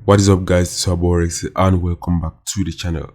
What is up, guys? It's your boy Rex and welcome back to the channel.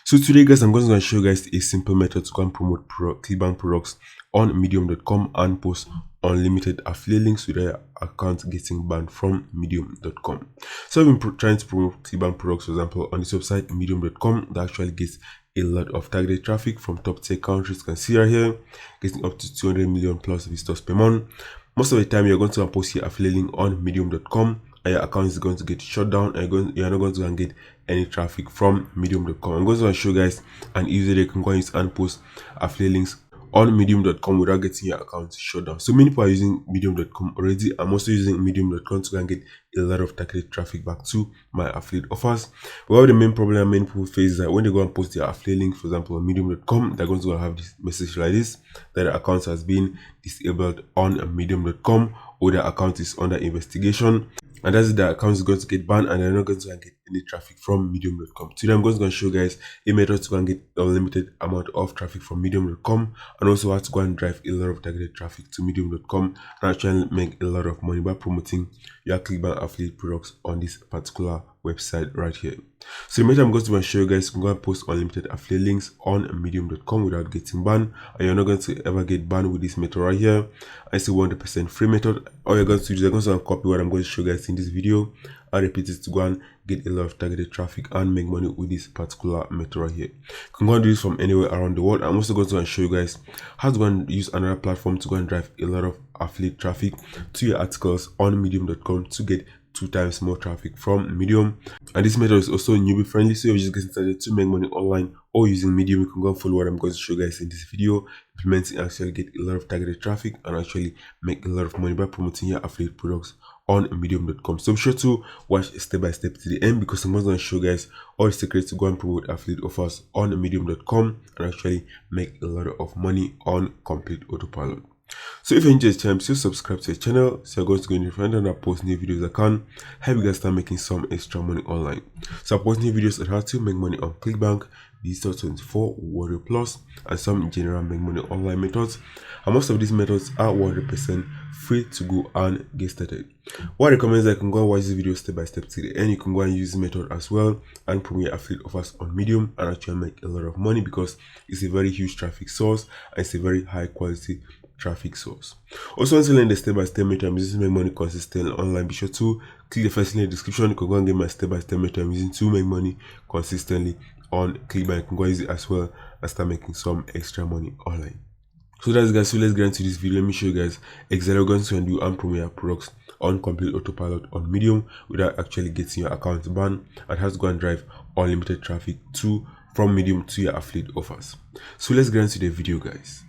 So today, guys, I'm going to show you guys a simple method to go and promote Clickbank products on medium.com and post unlimited affiliate links without your account getting banned from medium.com. So I've been trying to promote Clickbank products, for example, on this website medium.com that actually gets a lot of targeted traffic from top tier countries. You can see right here, getting up to 200 million plus visitors per month. Most of the time, you're going to post your affiliate link on medium.com and your account is going to get shut down and you're not going to get any traffic from medium.com. I'm going to show you guys an easy way you can go and post affiliate links on medium.com without getting your account shut down. So many people are using medium.com already. I'm also using medium.com to go and get a lot of targeted traffic back to my affiliate offers. Well, the main problem many people face is that when they go and post their affiliate link, for example, on medium.com, they're going to have this message like this, that the account has been disabled on medium.com or the account is under investigation. And that's the account is going to get banned and they're not going to get any traffic from medium.com. Today I'm going to show you guys a method to go and get unlimited amount of traffic from medium.com and also how to go and drive a lot of targeted traffic to medium.com and actually make a lot of money by promoting your Clickbank affiliate products on this particular website right here. So the method I'm going to show you guys, you can go and post unlimited affiliate links on medium.com without getting banned, and you're not going to ever get banned with this method right here. It's a 100% free method. All you're going to do is you're going to copy what I'm going to show you guys in this video and repeat it to go and get a lot of targeted traffic and make money with this particular method right here. You can go and do this from anywhere around the world. I'm also going to show you guys how to go and use another platform to go and drive a lot of affiliate traffic to your articles on medium.com to get 2 times more traffic from Medium. And this method is also newbie friendly, so you're just getting started to make money online or using Medium. You can go and follow what I'm going to show you guys in this video, implementing actually get a lot of targeted traffic and actually make a lot of money by promoting your affiliate products on medium.com. So be sure to watch step by step to the end because I'm going to show you guys all the secrets to go and promote affiliate offers on medium.com and actually make a lot of money on complete autopilot. So if you enjoy this channel, please subscribe to the channel so you're going to go in front and I post new videos that can help you guys start making some extra money online. So I post new videos on how to make money on Clickbank, Digital 24, Warrior Plus, and some general make money online methods. And most of these methods are 100% free to go and get started. What I recommend is that you can go and watch this video step by step to the end. You can go and use this method as well and promote your affiliate offers on Medium and actually make a lot of money because it's a very huge traffic source and it's a very high quality traffic source. Also, once you learn the step-by-step method I'm using to make money consistently online, be sure to click the first link in the description. You can go and get my step-by-step method I'm using to make money consistently on Clickbank. You can go use it as well and start making some extra money online. So that's guys, so let's get into this video. Let me show you guys exactly what you're going to do and promote your products on complete autopilot on Medium without actually getting your account banned, and how to go and drive unlimited traffic from Medium to your affiliate offers. So let's get into the video, guys.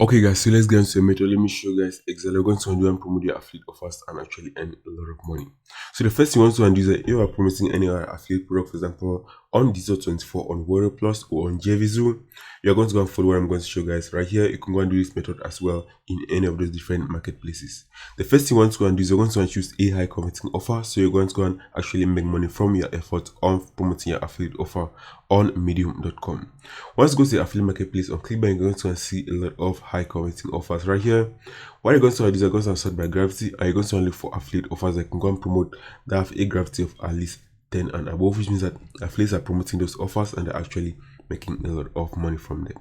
Okay guys, so let's get into the method. Let me show you guys exactly what we're going to do and promote your affiliate offers and actually earn a lot of money. So the first thing you want to do is that if you are promoting any other affiliate product, for example, on Digital 24, on Warrior Plus, or on JVZoo, you're going to go and follow what I'm going to show you guys right here. You can go and do this method as well in any of those different marketplaces. The first thing you want to go and do is you're going to choose a high converting offer. So you're going to go and actually make money from your effort on promoting your affiliate offer on medium.com. Once you go to the affiliate marketplace on Clickbank, you're going to see a lot of high converting offers right here. What you're going to do is you're going to sort by gravity and you're going to look for affiliate offers that can go and promote that have a gravity of at least 10 and above, which means that affiliates are promoting those offers and they're actually making a lot of money from them.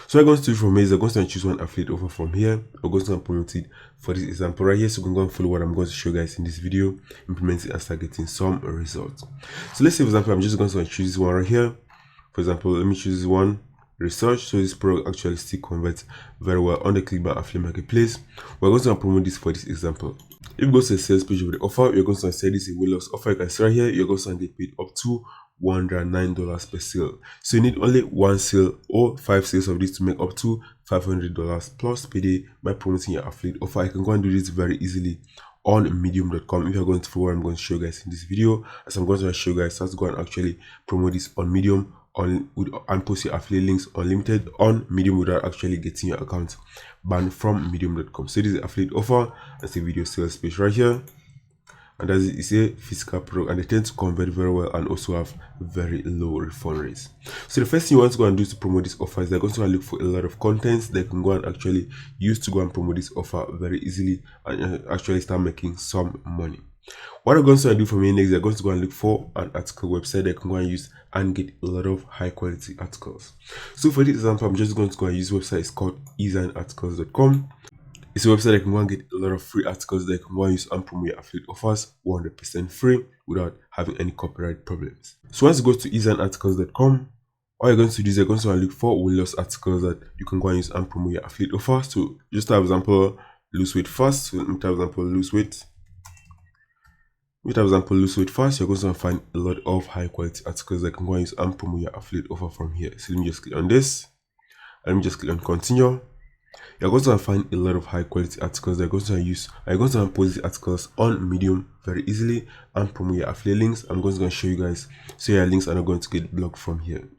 So I'm going to do from here is I'm going to choose one affiliate offer from here. I'm going to promote it for this example right here. So you can go and follow what I'm going to show you guys in this video, implement it and start getting some results. So let's say for example, I'm just going to choose this one right here. For example, let me choose this one, research. So this product actually still converts very well on the Clickbank affiliate marketplace. We're going to promote this for this example. If you go to the sales page of the offer, you're going to say this is a weight loss offer. You can see right here, you're going to get paid up to $109 per sale. So you need only 1 sale or 5 sales of this to make up to $500 plus per day by promoting your affiliate offer. You can go and do this very easily on medium.com if you're going to follow what I'm going to show you guys in this video, as I'm going to show you guys how to go and actually promote this on Medium and post your affiliate links unlimited on Medium without actually getting your account banned from medium.com. So this is the affiliate offer. That's the video sales page right here. and as it's a physical product, and they tend to convert very well and also have very low refund rates. So the first thing you want to go and do to promote this offer is they're going to look for a lot of contents they can go and actually use to go and promote this offer very easily and actually start making some money. What I'm going to do for me next, they're going to go and look for an article website they can go and use and get a lot of high quality articles. So for this example, I'm just going to go and use a website. It's called easignarticles.com. It's a website that can go and get a lot of free articles that you can go and use and promote your affiliate offers 100% free without having any copyright problems. So once you go to easignarticles.com, all you're going to do is you're going to look for weight-loss articles that you can go and use and promote your affiliate offers. So just have example, lose weight fast. So let me have example, lose weight. With example, lose weight fast, you're going to find a lot of high quality articles that can go and use and promote your affiliate offer from here. So let me just click on this. And let me just click on continue. You're going to find a lot of high quality articles that you're going to use. You're going to post the articles on Medium very easily and promote your affiliate links. I'm going to show you guys so your links are not going to get blocked from here.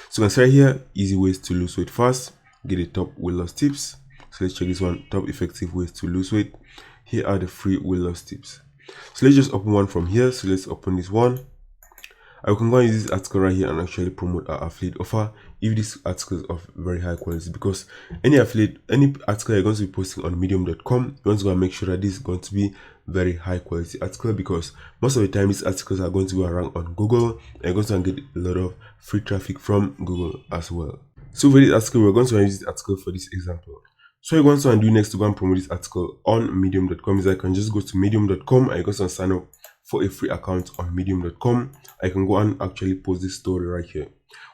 So you can see here, easy ways to lose weight fast, get the top weight loss tips. So let's check this one, top effective ways to lose weight. Here are the free weight loss tips. So let's just open one from here. So let's open this one. I can go and use this article right here and actually promote our affiliate offer if this article is of very high quality, because any article you're going to be posting on medium.com, you want to go and make sure that this is going to be very high quality article, because most of the time these articles are going to go around on Google and you're going to get a lot of free traffic from Google as well. So for this article, we're going to use this article for this example. So you're going to do next to go and promote this article on medium.com is I can just go to medium.com and you're going to sign up for a free account on medium.com. I can go and actually post this story right here.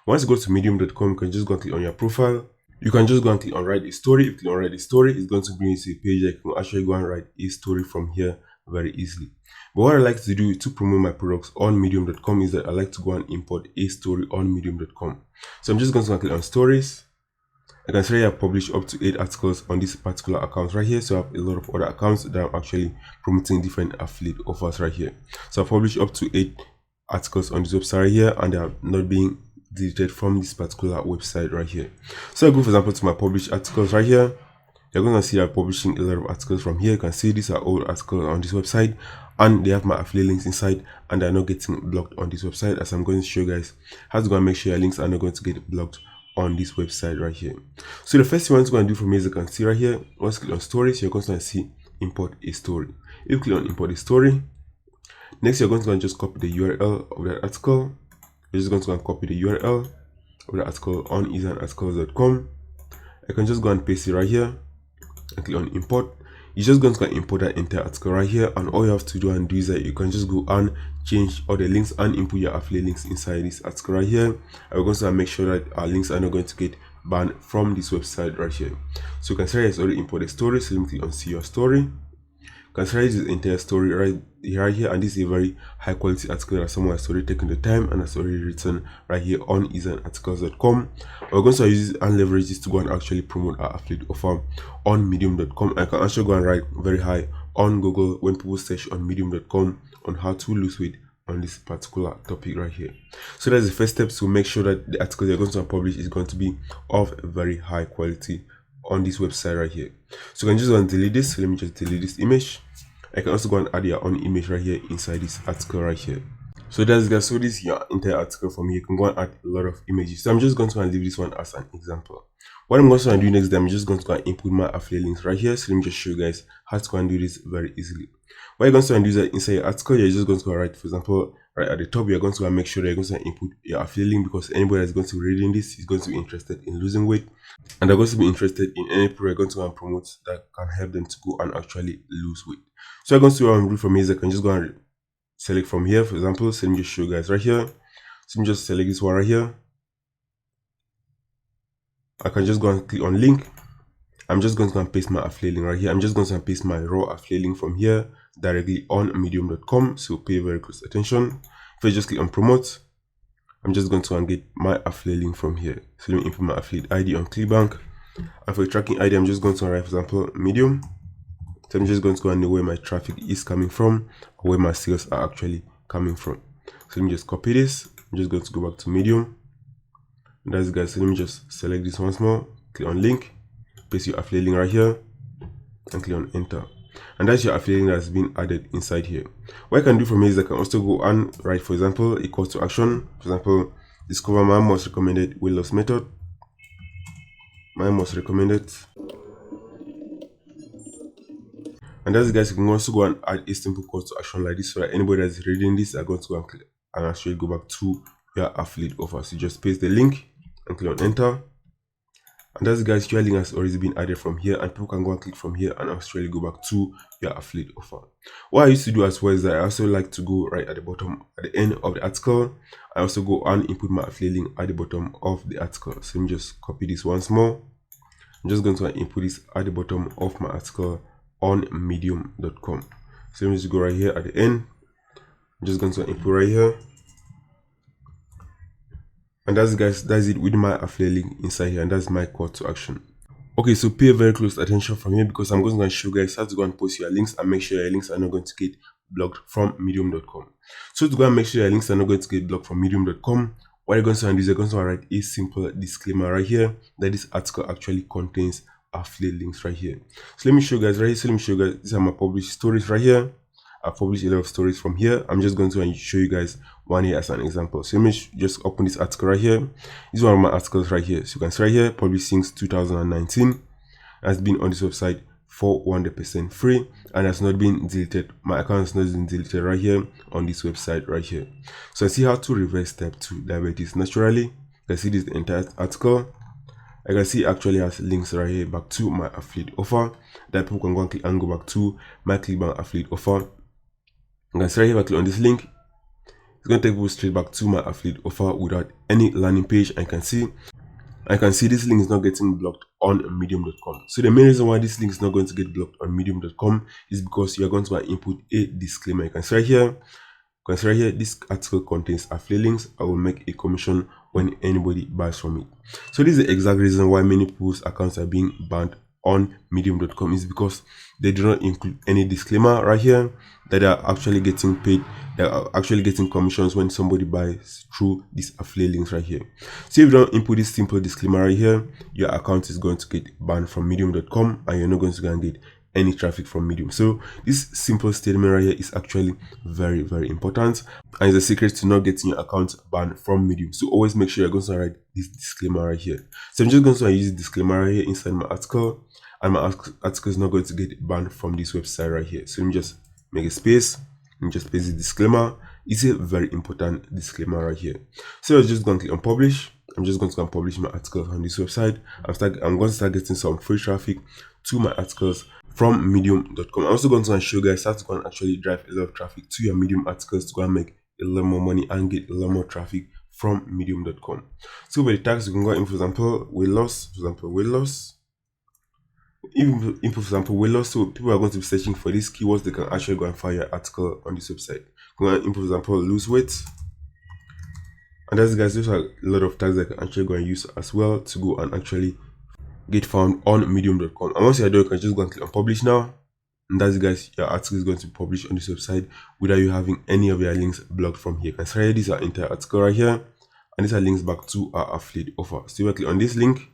Once you go to medium.com, you can just go and click on your profile. You can just go and click on write a story. If you click on write a story, it's going to bring you to a page that you can actually go and write a story from here very easily. But what I like to do to promote my products on medium.com is that I like to go and import a story on medium.com. So I'm just going to click on stories. I can say I publish up to 8 articles on this particular account right here. So I have a lot of other accounts that I'm actually promoting different affiliate offers right here. So I publish up to 8 articles on this website right here, and they are not being deleted from this particular website right here. So I go, for example, to my published articles right here. You're going to see I'm publishing a lot of articles from here. You can see these are all articles on this website and they have my affiliate links inside and they're not getting blocked on this website, as I'm going to show you guys how to go and make sure your links are not going to get blocked on this website right here. So the first thing you want to go and do for me is you can see right here, once you click on stories, you're going to see import a story. If you click on import a story, next you're going to go and just copy the URL of that article. You're just going to go and copy the URL of the article on easignarticles.com. I can just go and paste it right here and click on import. You're just going to go and import that entire article right here, and all you have to do and do is that you can just go and change all the links and input your affiliate links inside this article right here. I'm going to make sure that our links are not going to get banned from this website right here. So you can see it's already imported story. So let me click on see your story. You can see this entire story right here, and this is a very high quality article that someone has already taken the time and has already written right here on easignarticles.com. We're going to use and leverage this to go and actually promote our affiliate offer on medium.com. I can actually go and write very high on Google when people search on medium.com on how to lose weight on this particular topic right here. So that's the first step, to make sure that the article you're going to publish is going to be of very high quality on this website right here. So you can just go and delete this. So let me just delete this image. I can also go and add your own image right here inside this article right here. So that's guys, so this is your entire article from here. You can go and add a lot of images. So I'm just going to leave this one as an example. What I'm going to do next, I'm just going to go and input my affiliate links right here. So let me just show you guys how to go and do this very easily. What you're going to do is that inside your article, you're just going to write, for example, right at the top, you're going to make sure that you're going to input your affiliate link, because anybody that's going to be reading this is going to be interested in losing weight, and they're going to be interested in any product you're going to go and promote that can help them to go and actually lose weight. So I'm going to do from here is I can just go and select from here, for example. So let me just show you guys right here. So let me just select this one right here. I can just go and click on link. I'm just going to go and paste my affiliate link right here. I'm just going to paste my raw affiliate link from here directly on medium.com. So pay very close attention. If I just click on promote, I'm just going to go and get my affiliate link from here. So let me input my affiliate ID on Clickbank. And for the tracking ID, I'm just going to write, for example, medium. So I'm just going to go and know where my traffic is coming from, or where my sales are actually coming from. So let me just copy this. I'm just going to go back to medium. And that's guys, so let me just select this once more, click on link, paste your affiliate link right here, and click on enter. and that's your affiliate link that's been added inside here. What I can do from here is I can also go and write, for example, a call to action. For example, discover my most recommended weight loss method. My most recommended. And that's, guys, you can also go and add a simple call to action like this, so that anybody that's reading this are going to go and click and actually go back to your affiliate offer. So you just paste the link and click on enter. And that's, guys, your link has already been added from here, and people can go and click from here and actually go back to your affiliate offer. What I used to do as well is that I also like to go right at the bottom, at the end of the article. I also go and input my affiliate link at the bottom of the article. So let me just copy this once more. I'm just going to input this at the bottom of my article on medium.com. So let me just go right here at the end. I'm just going to input right here. And that's, guys, that's it with my affiliate link inside here, and that's my call to action. Okay, so pay very close attention from here, because I'm going to show you guys how to go and post your links and make sure your links are not going to get blocked from medium.com. So to go and make sure your links are not going to get blocked from medium.com, what you're going to do is you're going to write a simple disclaimer right here that this article actually contains affiliate links right here. So let me show you guys right here. So let me show you guys, these are my published stories right here. I've published a lot of stories from here. I'm just going to show you guys one here as an example. So let me just open this article right here. This is one of my articles right here. So you can see right here, published since 2019, has been on this website for 100% free and has not been deleted. My account has not been deleted right here on this website right here. So I see how to reverse type 2 diabetes naturally. You can see this entire article. I can see actually has links right here back to my affiliate offer that people can go and click and go back to my Clickbank affiliate offer. You can see right here, if I click on this link, it's going to take people straight back to my affiliate offer without any landing page. I can see this link is not getting blocked on medium.com. So the main reason why this link is not going to get blocked on medium.com is because you are going to input a disclaimer. You can see right here, this article contains affiliate links. I will make a commission when anybody buys from it. So this is the exact reason why many people's accounts are being banned on medium.com, is because they do not include any disclaimer right here that they are actually getting paid. They are actually getting commissions when somebody buys through these affiliate links right here. So if you don't input this simple disclaimer right here, your account is going to get banned from medium.com and you're not going to go and get any traffic from medium. So this simple statement right here is actually very, very important, and it's a secret to not getting your account banned from medium. So always make sure you're going to write this disclaimer right here. So I'm just going to use the disclaimer right here inside my article, and my article is not going to get banned from this website right here. So let me just make a space and just paste the disclaimer. It's a very important disclaimer right here. So I'm just going to click on publish. I'm just going to publish my article on this website. I'm going to start getting some free traffic to my articles from medium.com. I'm also going to show you guys how to go and actually drive a lot of traffic to your medium articles to go and make a lot more money and get a lot more traffic from medium.com. So with the tags, you can go in, for example, weight loss, even for example weight loss. So people are going to be searching for these keywords. They can actually go and find your article on this website. Go and, for example, lose weight. And that's, guys, those are a lot of tags that I can actually go and use as well to go and actually get found on medium.com. And once you're done, you can just go and click on publish now. And that's, guys, your article is going to be published on this website without you having any of your links blocked from here. You can see this is our entire article right here, and these are links back to our affiliate offer. So if I click on this link,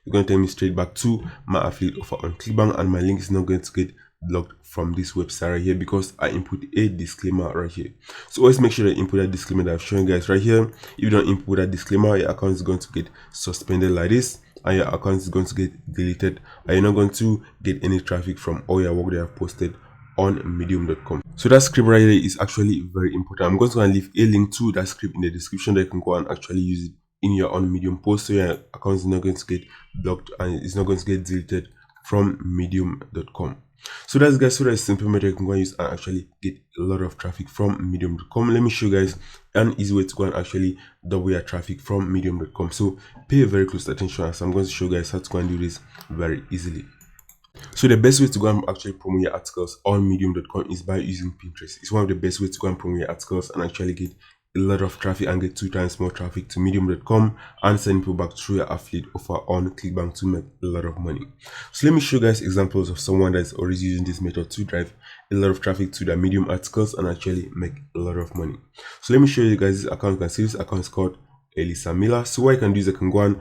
it's going to take me straight back to my affiliate offer on Clickbank, and my link is not going to get blocked from this website right here because I input a disclaimer right here. So always make sure that you input that disclaimer that I've shown you guys right here. If you don't input that disclaimer, your account is going to get suspended like this, and your account is going to get deleted, and you're not going to get any traffic from all your work that I've posted on medium.com. So that script right here is actually very important. I'm going to leave a link to that script in the description that you can go and actually use it in your own medium post, so your account is not going to get blocked and it's not going to get deleted from medium.com. So that's, guys, so that's a simple method you can go and use and actually get a lot of traffic from medium.com. Let me show you guys an easy way to go and actually double your traffic from medium.com. So pay very close attention as I'm going to show you guys how to go and do this very easily. So the best way to go and actually promote your articles on medium.com is by using Pinterest. It's one of the best ways to go and promote your articles and actually get a lot of traffic and get 2 times more traffic to medium.com and send people back through your affiliate offer on Clickbank to make a lot of money. So let me show you guys examples of someone that's already using this method to drive a lot of traffic to their medium articles and actually make a lot of money. So let me show you guys this account. You can see this account is called Elisa Miller. So what I can do is I can go and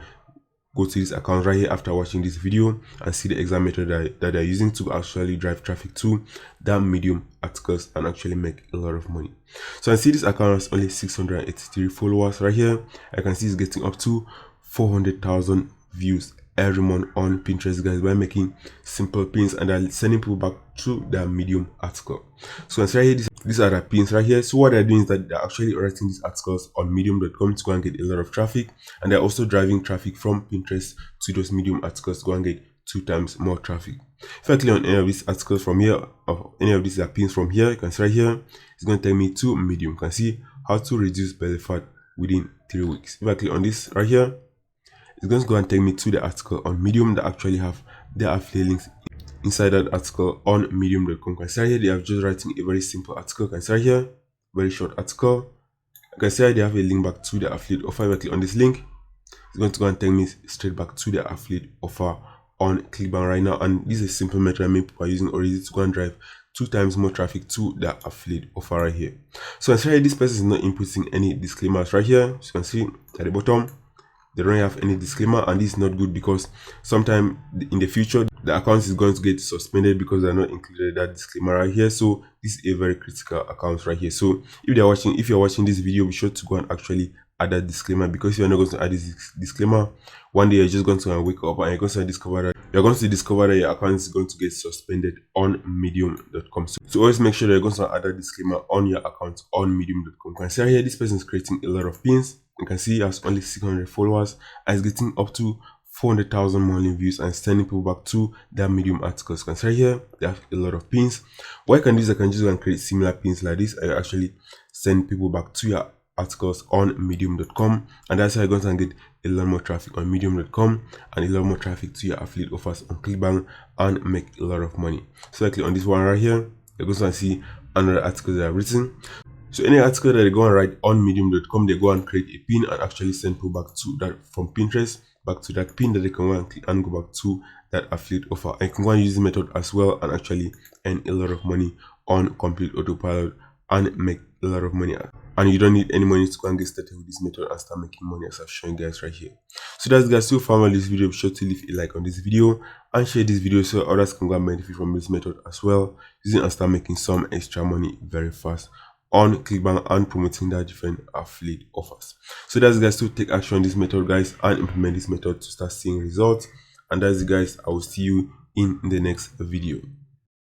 go to this account right here after watching this video and see the exact method that they're using to actually drive traffic to that Medium articles and actually make a lot of money. So I see this account has only 683 followers right here. I can see it's getting up to 400,000 views every month on Pinterest, guys, by making simple pins, and they're sending people back to their Medium article. So right here, these are the pins right here. So what they're doing is that they're actually writing these articles on medium.com to go and get a lot of traffic, and they're also driving traffic from Pinterest to those Medium articles to go and get 2 times more traffic. If I click on any of these articles from here, or any of these pins from here, you can see right here, it's going to take me to Medium. You can see how to reduce belly fat within 3 weeks. If I click on this right here, it's going to go and take me to the article on Medium that actually have their affiliate links inside that article on medium.com. You can see here they have just writing a very simple article. You can see here, very short article. You can see here they have a link back to the affiliate offer. If I click on this link, it's going to go and take me straight back to the affiliate offer on Clickbank right now. And this is a simple method many people are using already to go and drive 2 times more traffic to the affiliate offer right here. So I see here this person is not inputting any disclaimers right here. So you can see at the bottom, they don't have any disclaimer, and this is not good because sometime in the future the account is going to get suspended because they're not included that disclaimer right here. So this is a very critical account right here. So if you're watching this video, be sure to go and actually add that disclaimer, because if you're not going to add this disclaimer, one day you're just going to wake up and you're going to discover that your account is going to get suspended on medium.com. So always make sure that you're going to add that disclaimer on your account on medium.com. You can see here this person is creating a lot of pins. You can see he has only 600 followers and is getting up to 400,000 monthly views and sending people back to their Medium articles. You can see here they have a lot of pins. What I can do is I can just go and create similar pins like this. I actually send people back to your articles on medium.com, and that's how you're going to get a lot more traffic on medium.com and a lot more traffic to your affiliate offers on Clickbank and make a lot of money. So I click on this one right here, you're going to see another article that I've written. So any article that they go and write on medium.com, they go and create a pin and actually send people back to that from Pinterest back to that pin that they can go and click and go back to that affiliate offer. I can go and use this method as well and actually earn a lot of money on complete autopilot and make a lot of money. And you don't need any money to go and get started with this method and start making money, as I've shown you guys right here. So that's, guys, so far on this video. Be sure to leave a like on this video and share this video so others can go and benefit from this method as well, using and start making some extra money very fast on Clickbank and promoting their different affiliate offers. So that's, guys, to take action on this method, guys, and implement this method to start seeing results. And that's it, guys. I will see you in the next video.